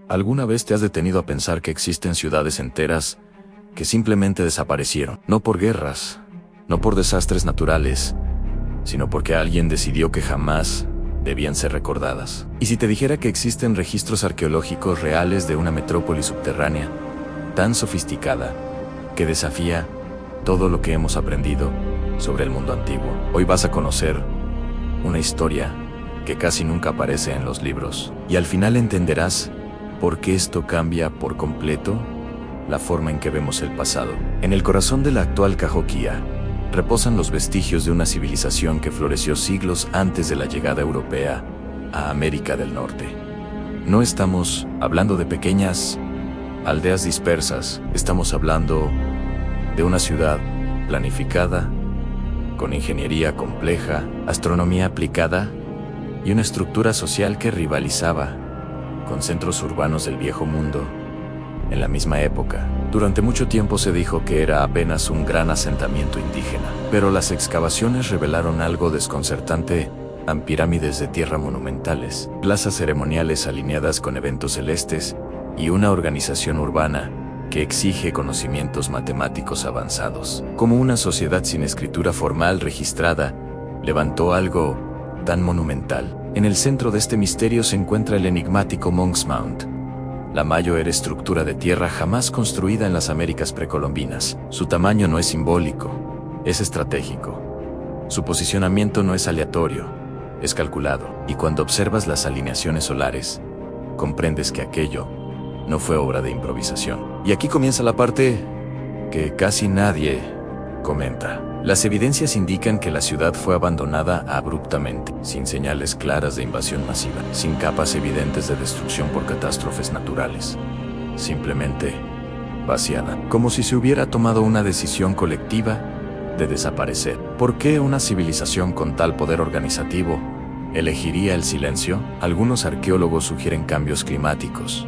¿Alguna vez te has detenido a pensar que existen ciudades enteras que simplemente desaparecieron? No por guerras, no por desastres naturales, sino porque alguien decidió que jamás debían ser recordadas. ¿Y si te dijera que existen registros arqueológicos reales de una metrópoli subterránea tan sofisticada que desafía todo lo que hemos aprendido sobre el mundo antiguo? Hoy vas a conocer una historia que casi nunca aparece en los libros, y al final entenderás por qué esto cambia por completo la forma en que vemos el pasado. En el corazón de la actual Cahokia reposan los vestigios de una civilización que floreció siglos antes de la llegada europea a América del Norte. No estamos hablando de pequeñas aldeas dispersas, estamos hablando de una ciudad planificada, con ingeniería compleja, astronomía aplicada y una estructura social que rivalizaba con centros urbanos del Viejo Mundo en la misma época. Durante mucho tiempo se dijo que era apenas un gran asentamiento indígena, pero las excavaciones revelaron algo desconcertante: pirámides de tierra monumentales, plazas ceremoniales alineadas con eventos celestes y una organización urbana que exige conocimientos matemáticos avanzados. Como una sociedad sin escritura formal registrada levantó algo tan monumental. En el centro de este misterio se encuentra el enigmático Monk's Mound, la mayor estructura de tierra jamás construida en las Américas precolombinas. Su tamaño no es simbólico, es estratégico. Su posicionamiento no es aleatorio, es calculado. Y cuando observas las alineaciones solares, comprendes que aquello no fue obra de improvisación. Y aquí comienza la parte que casi nadie comenta. Las evidencias indican que la ciudad fue abandonada abruptamente, sin señales claras de invasión masiva, sin capas evidentes de destrucción por catástrofes naturales. Simplemente vaciada, como si se hubiera tomado una decisión colectiva de desaparecer. ¿Por qué una civilización con tal poder organizativo elegiría el silencio? Algunos arqueólogos sugieren cambios climáticos.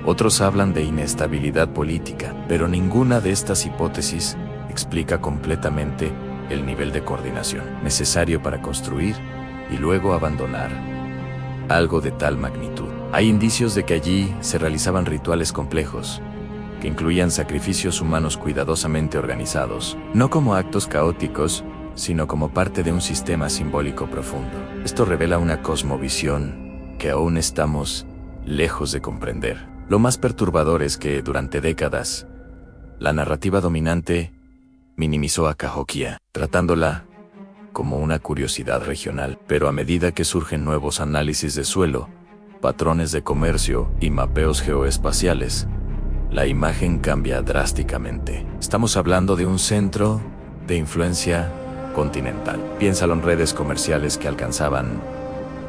Otros hablan de inestabilidad política, pero ninguna de estas hipótesis explica completamente el nivel de coordinación necesario para construir y luego abandonar algo de tal magnitud. Hay indicios de que allí se realizaban rituales complejos, que incluían sacrificios humanos cuidadosamente organizados, no como actos caóticos, sino como parte de un sistema simbólico profundo. Esto revela una cosmovisión que aún estamos lejos de comprender. Lo más perturbador es que, durante décadas, la narrativa dominante minimizó a Cahokia, tratándola como una curiosidad regional. Pero a medida que surgen nuevos análisis de suelo, patrones de comercio y mapeos geoespaciales, la imagen cambia drásticamente. Estamos hablando de un centro de influencia continental. Piénsalo en redes comerciales que alcanzaban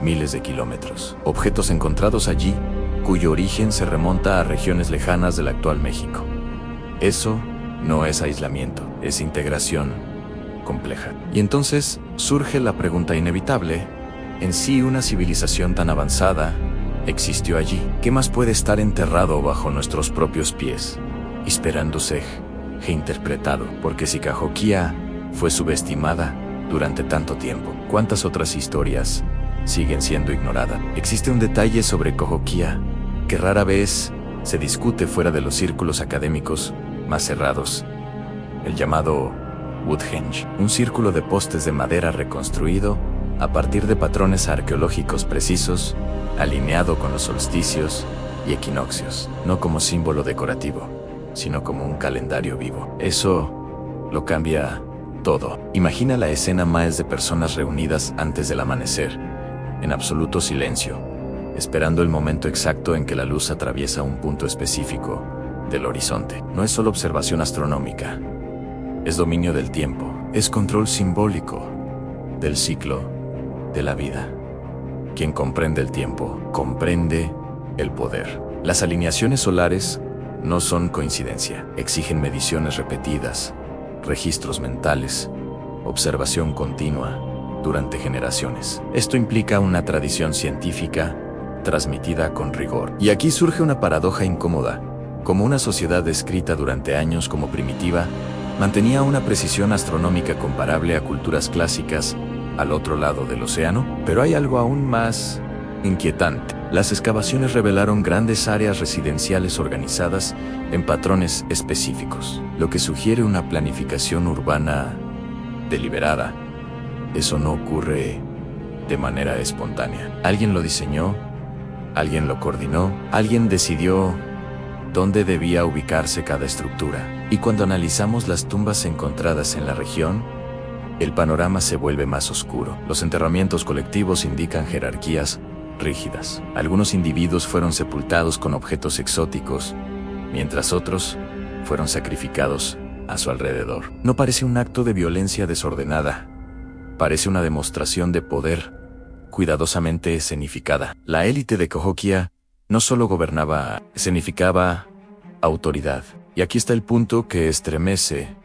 miles de kilómetros. Objetos encontrados allí, cuyo origen se remonta a regiones lejanas del actual México. Eso no es aislamiento, es integración compleja. Y entonces surge la pregunta inevitable: ¿en sí una civilización tan avanzada existió allí? ¿Qué más puede estar enterrado bajo nuestros propios pies, esperándose reinterpretado? Porque si Cahokia fue subestimada durante tanto tiempo, ¿cuántas otras historias siguen siendo ignoradas? Existe un detalle sobre Cahokia que rara vez se discute fuera de los círculos académicos más cerrados: el llamado Woodhenge, un círculo de postes de madera reconstruido a partir de patrones arqueológicos precisos, alineado con los solsticios y equinoccios, no como símbolo decorativo, sino como un calendario vivo. Eso lo cambia todo. Imagina la escena: miles de personas reunidas antes del amanecer, en absoluto silencio, esperando el momento exacto en que la luz atraviesa un punto específico del horizonte. No es solo observación astronómica, es dominio del tiempo, es control simbólico del ciclo de la vida. Quien comprende el tiempo, comprende el poder. Las alineaciones solares no son coincidencia, exigen mediciones repetidas, registros mentales, observación continua durante generaciones. Esto implica una tradición científica transmitida con rigor. Y aquí surge una paradoja incómoda. Como una sociedad descrita durante años como primitiva, mantenía una precisión astronómica comparable a culturas clásicas al otro lado del océano. Pero hay algo aún más inquietante. Las excavaciones revelaron grandes áreas residenciales organizadas en patrones específicos, lo que sugiere una planificación urbana deliberada. Eso no ocurre de manera espontánea. Alguien lo diseñó, alguien lo coordinó, alguien decidió dónde debía ubicarse cada estructura. Y cuando analizamos las tumbas encontradas en la región, el panorama se vuelve más oscuro. Los enterramientos colectivos indican jerarquías rígidas. Algunos individuos fueron sepultados con objetos exóticos, mientras otros fueron sacrificados a su alrededor. No parece un acto de violencia desordenada, parece una demostración de poder cuidadosamente escenificada. La élite de Cahokia no solo gobernaba, escenificaba autoridad. Y aquí está el punto que estremece.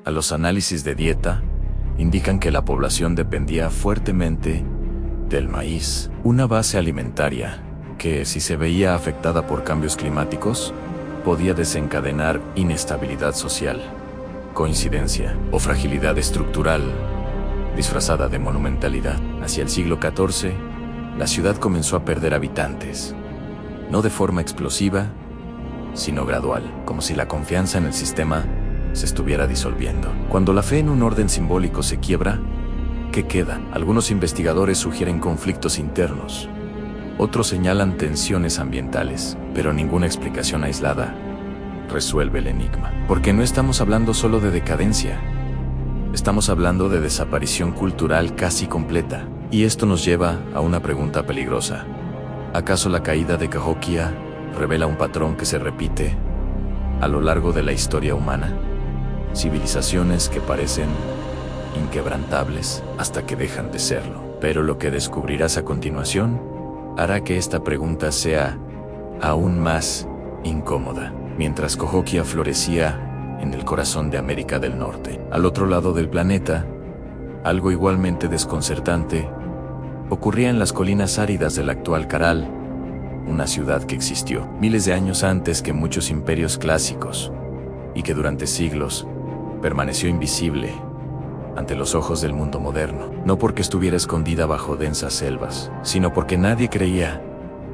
A los análisis de dieta indican que la población dependía fuertemente del maíz, una base alimentaria que, si se veía afectada por cambios climáticos, podía desencadenar inestabilidad social, coincidencia o fragilidad estructural disfrazada de monumentalidad. Hacia el siglo XIV, la ciudad comenzó a perder habitantes, no de forma explosiva, sino gradual, como si la confianza en el sistema se estuviera disolviendo. Cuando la fe en un orden simbólico se quiebra, ¿qué queda? Algunos investigadores sugieren conflictos internos, otros señalan tensiones ambientales, pero ninguna explicación aislada resuelve el enigma. Porque no estamos hablando solo de decadencia, estamos hablando de desaparición cultural casi completa. Y esto nos lleva a una pregunta peligrosa. ¿Acaso la caída de Cahokia revela un patrón que se repite a lo largo de la historia humana? Civilizaciones que parecen inquebrantables hasta que dejan de serlo. Pero lo que descubrirás a continuación hará que esta pregunta sea aún más incómoda. Mientras Cahokia florecía en el corazón de América del Norte, al otro lado del planeta, algo igualmente desconcertante ocurría en las colinas áridas del actual Caral, una ciudad que existió miles de años antes que muchos imperios clásicos y que durante siglos permaneció invisible ante los ojos del mundo moderno, no porque estuviera escondida bajo densas selvas, sino porque nadie creía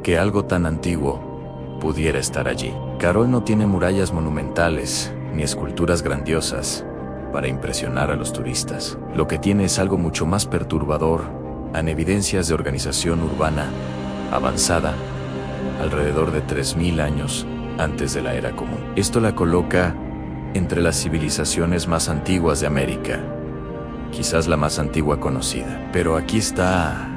que algo tan antiguo pudiera estar allí. Carol no tiene murallas monumentales ni esculturas grandiosas para impresionar a los turistas. Lo que tiene es algo mucho más perturbador, en evidencias de organización urbana avanzada alrededor de 3000 años antes de la era común. Esto la coloca entre las civilizaciones más antiguas de América, quizás la más antigua conocida. Pero aquí está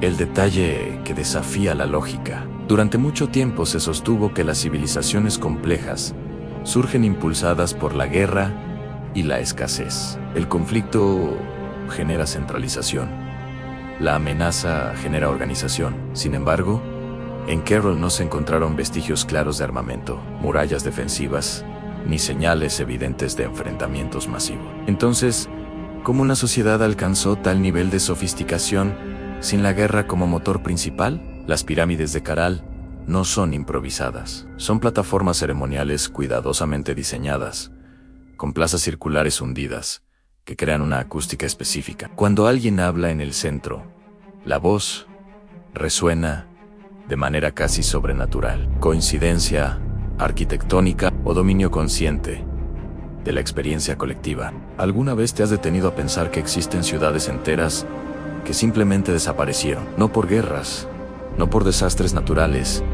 el detalle que desafía la lógica. Durante mucho tiempo se sostuvo que las civilizaciones complejas surgen impulsadas por la guerra y la escasez. El conflicto genera centralización, la amenaza genera organización. Sin embargo, en Carol no se encontraron vestigios claros de armamento, murallas defensivas, ni señales evidentes de enfrentamientos masivos. Entonces, ¿cómo una sociedad alcanzó tal nivel de sofisticación sin la guerra como motor principal? Las pirámides de Caral no son improvisadas. Son plataformas ceremoniales cuidadosamente diseñadas, con plazas circulares hundidas, que crean una acústica específica. Cuando alguien habla en el centro, la voz resuena de manera casi sobrenatural. Coincidencia arquitectónica o dominio consciente de la experiencia colectiva. ¿Alguna vez te has detenido a pensar que existen ciudades enteras que simplemente desaparecieron? No por guerras, no por desastres naturales,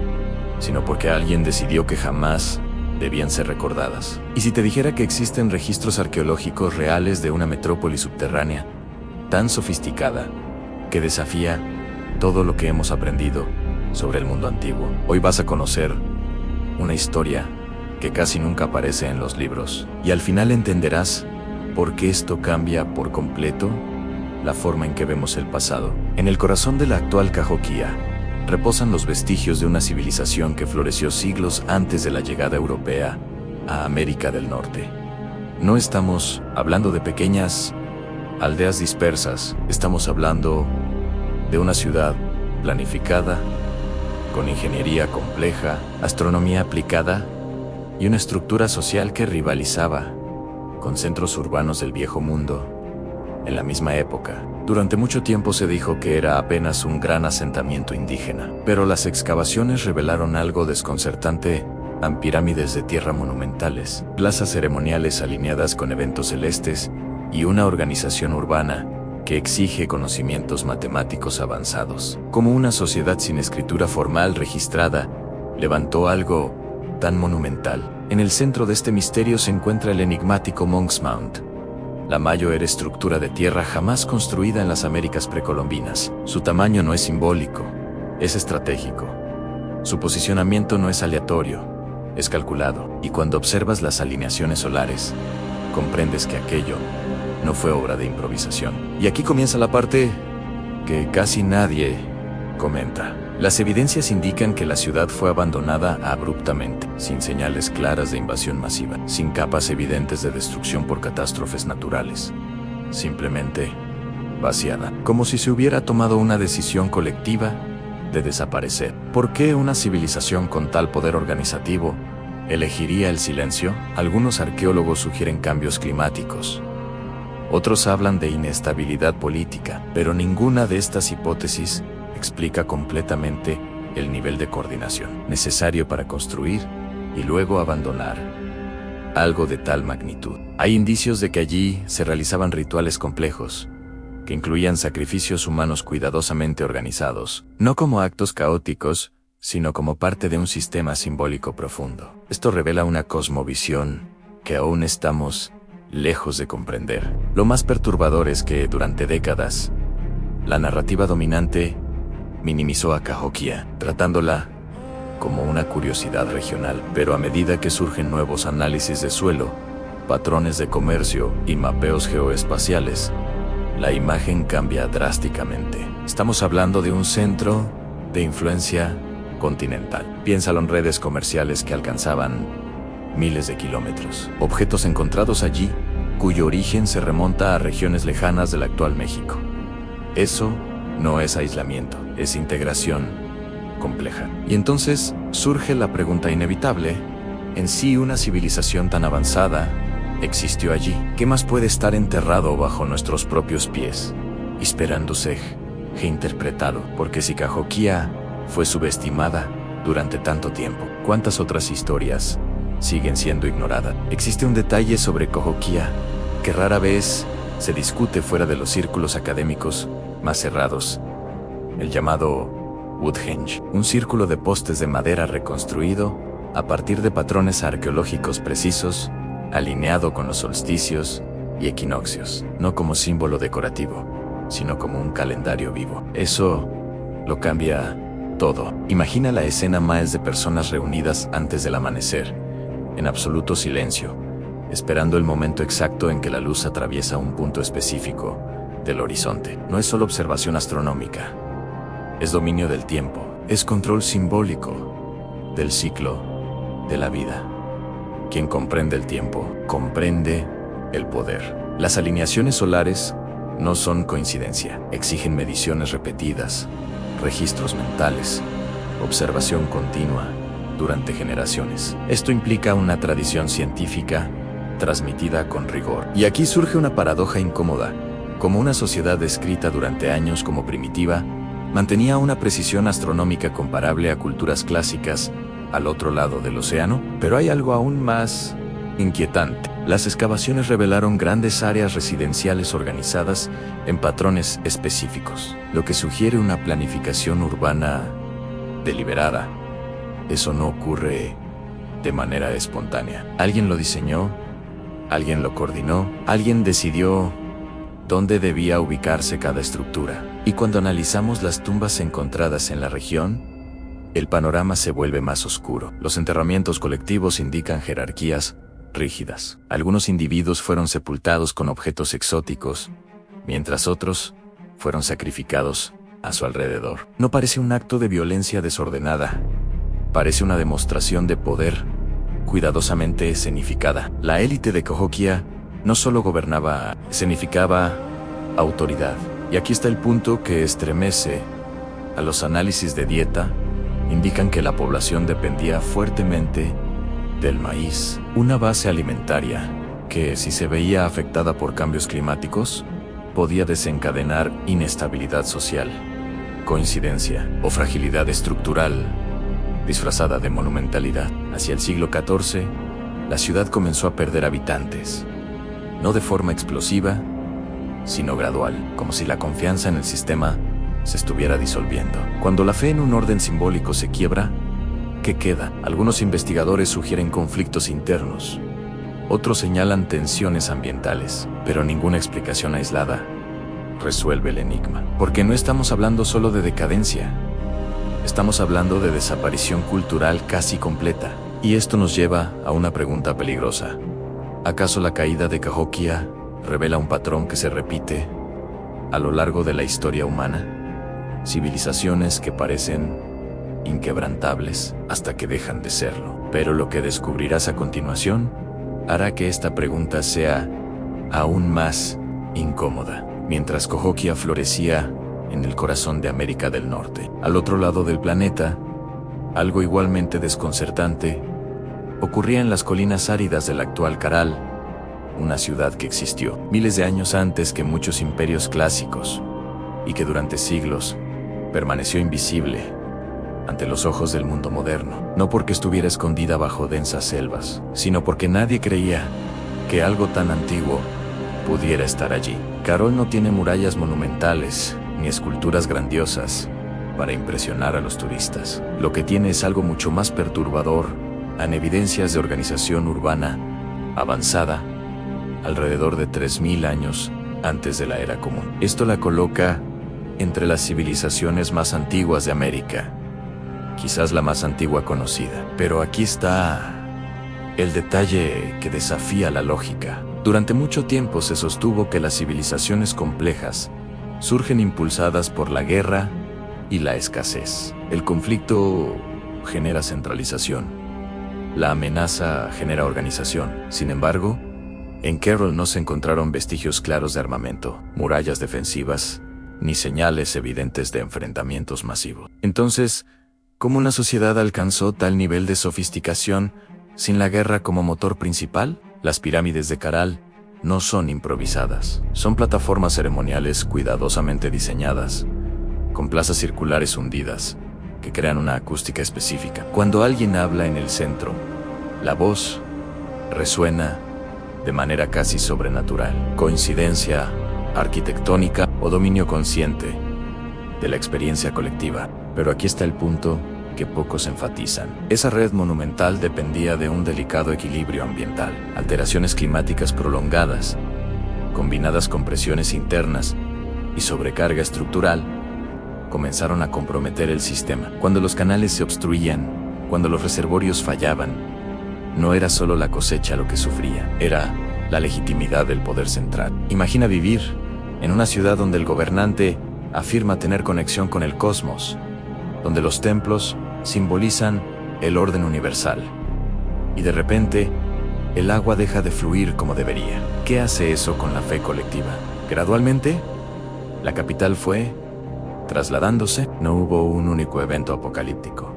sino porque alguien decidió que jamás debían ser recordadas. Y si te dijera que existen registros arqueológicos reales de una metrópoli subterránea tan sofisticada que desafía todo lo que hemos aprendido sobre el mundo antiguo, hoy vas a conocer una historia que casi nunca aparece en los libros. Y al final entenderás por qué esto cambia por completo la forma en que vemos el pasado. En el corazón de la actual Cahokia reposan los vestigios de una civilización que floreció siglos antes de la llegada europea a América del Norte. No estamos hablando de pequeñas aldeas dispersas, estamos hablando de una ciudad planificada, con ingeniería compleja, astronomía aplicada y una estructura social que rivalizaba con centros urbanos del viejo mundo En la misma época, durante mucho tiempo se dijo que era apenas un gran asentamiento indígena, pero las excavaciones revelaron algo desconcertante: pirámides de tierra monumentales, plazas ceremoniales alineadas con eventos celestes y una organización urbana que exige conocimientos matemáticos avanzados. Como una sociedad sin escritura formal registrada levantó algo tan monumental. En el centro de este misterio se encuentra el enigmático Monk's Mound, la mayor estructura de tierra jamás construida en las Américas precolombinas. Su tamaño no es simbólico, es estratégico. Su posicionamiento no es aleatorio, es calculado, y cuando observas las alineaciones solares, comprendes que aquello no fue obra de improvisación. Y aquí comienza la parte que casi nadie comenta. Las evidencias indican que la ciudad fue abandonada abruptamente, sin señales claras de invasión masiva, sin capas evidentes de destrucción por catástrofes naturales. Simplemente vaciada, como si se hubiera tomado una decisión colectiva de desaparecer. ¿Por qué una civilización con tal poder organizativo elegiría el silencio? Algunos arqueólogos sugieren cambios climáticos. Otros hablan de inestabilidad política, pero ninguna de estas hipótesis explica completamente el nivel de coordinación necesario para construir y luego abandonar algo de tal magnitud. Hay indicios de que allí se realizaban rituales complejos, que incluían sacrificios humanos cuidadosamente organizados, no como actos caóticos, sino como parte de un sistema simbólico profundo. Esto revela una cosmovisión que aún estamos lejos de comprender. Lo más perturbador es que, durante décadas, la narrativa dominante minimizó a Cahokia, tratándola como una curiosidad regional, pero a medida que surgen nuevos análisis de suelo, patrones de comercio y mapeos geoespaciales, la imagen cambia drásticamente. Estamos hablando de un centro de influencia continental. Piénsalo en redes comerciales que alcanzaban miles de kilómetros. Objetos encontrados allí, cuyo origen se remonta a regiones lejanas del actual México. Eso no es aislamiento, es integración compleja. Y entonces surge la pregunta inevitable: ¿en sí una civilización tan avanzada existió allí? ¿Qué más puede estar enterrado bajo nuestros propios pies, esperándose interpretado? Porque si Cahokia fue subestimada durante tanto tiempo, ¿cuántas otras historias siguen siendo ignoradas? Existe un detalle sobre Cahokia que rara vez se discute fuera de los círculos académicos más cerrados: el llamado Woodhenge, un círculo de postes de madera reconstruido a partir de patrones arqueológicos precisos, alineado con los solsticios y equinoccios, no como símbolo decorativo, sino como un calendario vivo. Eso lo cambia todo. Imagina la escena: miles de personas reunidas antes del amanecer, en absoluto silencio, esperando el momento exacto en que la luz atraviesa un punto específico del horizonte. No es solo observación astronómica, es dominio del tiempo, es control simbólico del ciclo de la vida. Quien comprende el tiempo, comprende el poder. Las alineaciones solares no son coincidencia, exigen mediciones repetidas, registros mentales, observación continua durante generaciones. Esto implica una tradición científica transmitida con rigor. Y aquí surge una paradoja incómoda: como una sociedad descrita durante años como primitiva, mantenía una precisión astronómica comparable a culturas clásicas al otro lado del océano. Pero hay algo aún más inquietante. Las excavaciones revelaron grandes áreas residenciales organizadas en patrones específicos, lo que sugiere una planificación urbana deliberada. Eso no ocurre de manera espontánea. Alguien lo diseñó, alguien lo coordinó, alguien decidió dónde debía ubicarse cada estructura. Y cuando analizamos las tumbas encontradas en la región, el panorama se vuelve más oscuro. Los enterramientos colectivos indican jerarquías rígidas. Algunos individuos fueron sepultados con objetos exóticos, mientras otros fueron sacrificados a su alrededor. No parece un acto de violencia desordenada, parece una demostración de poder cuidadosamente escenificada. La élite de Cahokia no solo gobernaba, escenificaba autoridad. Y aquí está el punto que estremece a los análisis de dieta. Indican que la población dependía fuertemente del maíz, una base alimentaria que, si se veía afectada por cambios climáticos, podía desencadenar inestabilidad social, coincidencia o fragilidad estructural disfrazada de monumentalidad. Hacia el siglo XIV, la ciudad comenzó a perder habitantes, no de forma explosiva, sino gradual, como si la confianza en el sistema se estuviera disolviendo. Cuando la fe en un orden simbólico se quiebra, ¿qué queda? Algunos investigadores sugieren conflictos internos, otros señalan tensiones ambientales, pero ninguna explicación aislada resuelve el enigma. Porque no estamos hablando solo de decadencia, estamos hablando de desaparición cultural casi completa. Y esto nos lleva a una pregunta peligrosa. ¿Acaso la caída de Cahokia revela un patrón que se repite a lo largo de la historia humana? Civilizaciones que parecen inquebrantables hasta que dejan de serlo. Pero lo que descubrirás a continuación hará que esta pregunta sea aún más incómoda. Mientras Cahokia florecía en el corazón de América del Norte, al otro lado del planeta, algo igualmente desconcertante ocurría en las colinas áridas del actual Caral, una ciudad que existió miles de años antes que muchos imperios clásicos y que durante siglos permaneció invisible ante los ojos del mundo moderno, no porque estuviera escondida bajo densas selvas, sino porque nadie creía que algo tan antiguo pudiera estar allí. Carol no tiene murallas monumentales ni esculturas grandiosas para impresionar a los turistas. Lo que tiene es algo mucho más perturbador, en evidencias de organización urbana avanzada alrededor de 3000 años antes de la era común. Esto la coloca entre las civilizaciones más antiguas de América, quizás la más antigua conocida. Pero aquí está el detalle que desafía la lógica. Durante mucho tiempo se sostuvo que las civilizaciones complejas surgen impulsadas por la guerra y la escasez. El conflicto genera centralización. La amenaza genera organización. Sin embargo, en Carol no se encontraron vestigios claros de armamento, murallas defensivas, ni señales evidentes de enfrentamientos masivos. Entonces, ¿cómo una sociedad alcanzó tal nivel de sofisticación sin la guerra como motor principal? Las pirámides de Caral no son improvisadas. Son plataformas ceremoniales cuidadosamente diseñadas, con plazas circulares hundidas, que crean una acústica específica. Cuando alguien habla en el centro, la voz resuena de manera casi sobrenatural. Coincidencia arquitectónica o dominio consciente de la experiencia colectiva. Pero aquí está el punto que pocos enfatizan. Esa red monumental dependía de un delicado equilibrio ambiental. Alteraciones climáticas prolongadas, combinadas con presiones internas y sobrecarga estructural, comenzaron a comprometer el sistema. Cuando los canales se obstruían, cuando los reservorios fallaban, no era solo la cosecha lo que sufría, era la legitimidad del poder central. Imagina vivir en una ciudad donde el gobernante afirma tener conexión con el cosmos, donde los templos simbolizan el orden universal, y de repente, el agua deja de fluir como debería. ¿Qué hace eso con la fe colectiva? Gradualmente, la capital fue trasladándose. No hubo un único evento apocalíptico.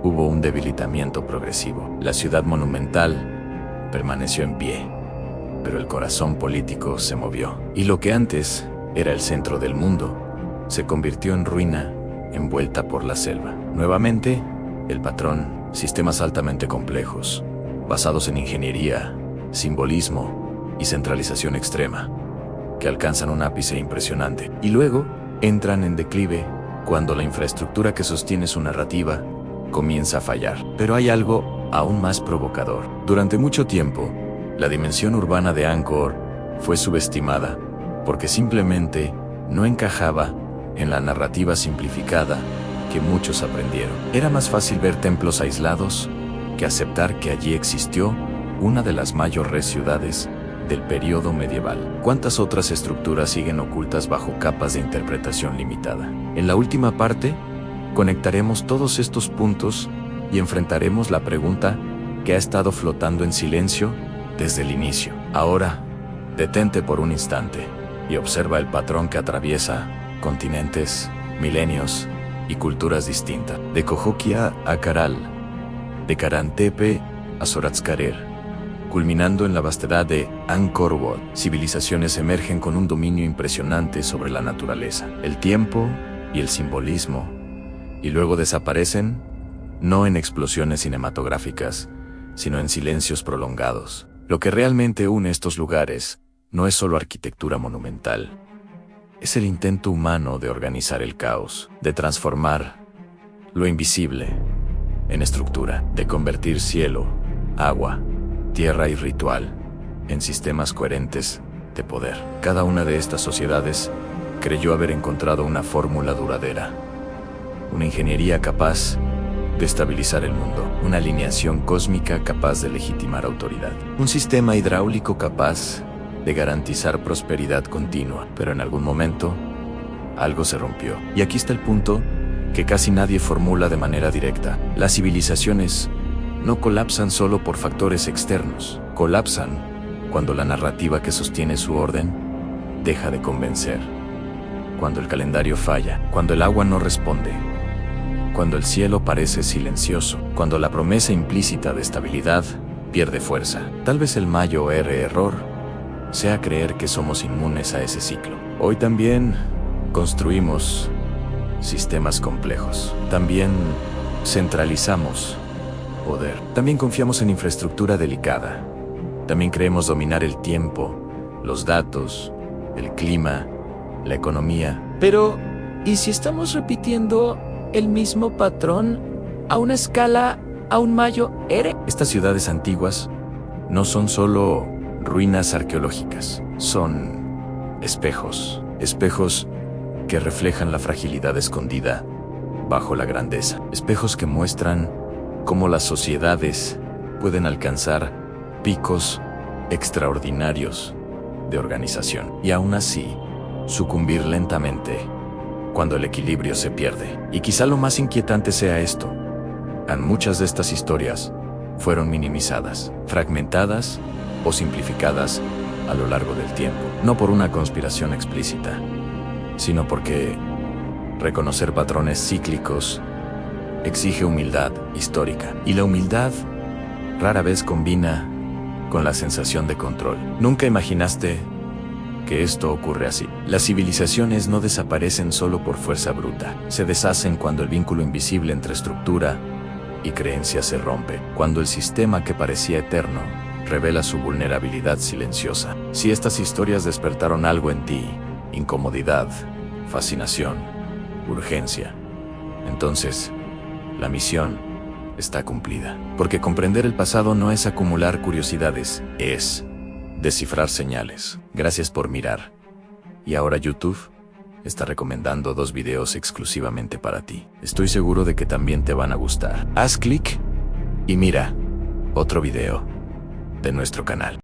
Hubo un debilitamiento progresivo. La ciudad monumental permaneció en pie, pero el corazón político se movió. Y lo que antes era el centro del mundo, se convirtió en ruina envuelta por la selva. Nuevamente, el patrón: sistemas altamente complejos, basados en ingeniería, simbolismo y centralización extrema, que alcanzan un ápice impresionante. Y luego, entran en declive cuando la infraestructura que sostiene su narrativa comienza a fallar. Pero hay algo aún más provocador. Durante mucho tiempo, la dimensión urbana de Angkor fue subestimada, porque simplemente no encajaba en la narrativa simplificada que muchos aprendieron. Era más fácil ver templos aislados que aceptar que allí existió una de las mayores ciudades del periodo medieval. ¿Cuántas otras estructuras siguen ocultas bajo capas de interpretación limitada? En la última parte, conectaremos todos estos puntos y enfrentaremos la pregunta que ha estado flotando en silencio desde el inicio. Ahora, detente por un instante y observa el patrón que atraviesa continentes, milenios y culturas distintas. De Cahokia a Caral, de Carantepe a Zoratzcarer, culminando en la vastedad de Angkor Wat. Civilizaciones emergen con un dominio impresionante sobre la naturaleza, el tiempo y el simbolismo, y luego desaparecen, no en explosiones cinematográficas, sino en silencios prolongados. Lo que realmente une estos lugares no es solo arquitectura monumental, es el intento humano de organizar el caos, de transformar lo invisible en estructura, de convertir cielo, agua, tierra y ritual en sistemas coherentes de poder. Cada una de estas sociedades creyó haber encontrado una fórmula duradera, una ingeniería capaz de estabilizar el mundo, una alineación cósmica capaz de legitimar autoridad, un sistema hidráulico capaz de garantizar prosperidad continua. Pero en algún momento, algo se rompió. Y aquí está el punto que casi nadie formula de manera directa. Las civilizaciones no colapsan solo por factores externos. Colapsan cuando la narrativa que sostiene su orden deja de convencer. Cuando el calendario falla, cuando el agua no responde, cuando el cielo parece silencioso, cuando la promesa implícita de estabilidad pierde fuerza. Tal vez el mayor error sea creer que somos inmunes a ese ciclo. Hoy también construimos sistemas complejos. También centralizamos poder. También confiamos en infraestructura delicada. También creemos dominar el tiempo, los datos, el clima, la economía. Pero, ¿y si estamos repitiendo el mismo patrón a una escala aún mayor? Estas ciudades antiguas no son solo ruinas arqueológicas, son espejos. Espejos que reflejan la fragilidad escondida bajo la grandeza. Espejos que muestran cómo las sociedades pueden alcanzar picos extraordinarios de organización y aún así sucumbir lentamente cuando el equilibrio se pierde. Y quizá lo más inquietante sea esto: muchas de estas historias fueron minimizadas, fragmentadas o simplificadas a lo largo del tiempo, no por una conspiración explícita, sino porque reconocer patrones cíclicos exige humildad histórica, y la humildad rara vez combina con la sensación de control. Nunca imaginaste que esto ocurre así. Las civilizaciones no desaparecen solo por fuerza bruta, se deshacen cuando el vínculo invisible entre estructura y creencia se rompe, cuando el sistema que parecía eterno revela su vulnerabilidad silenciosa. Si estas historias despertaron algo en ti, incomodidad, fascinación, urgencia, entonces la misión está cumplida. Porque comprender el pasado no es acumular curiosidades, es descifrar señales. Gracias por mirar. Y ahora YouTube está recomendando 2 videos exclusivamente para ti. Estoy seguro de que también te van a gustar. Haz clic y mira otro video de nuestro canal.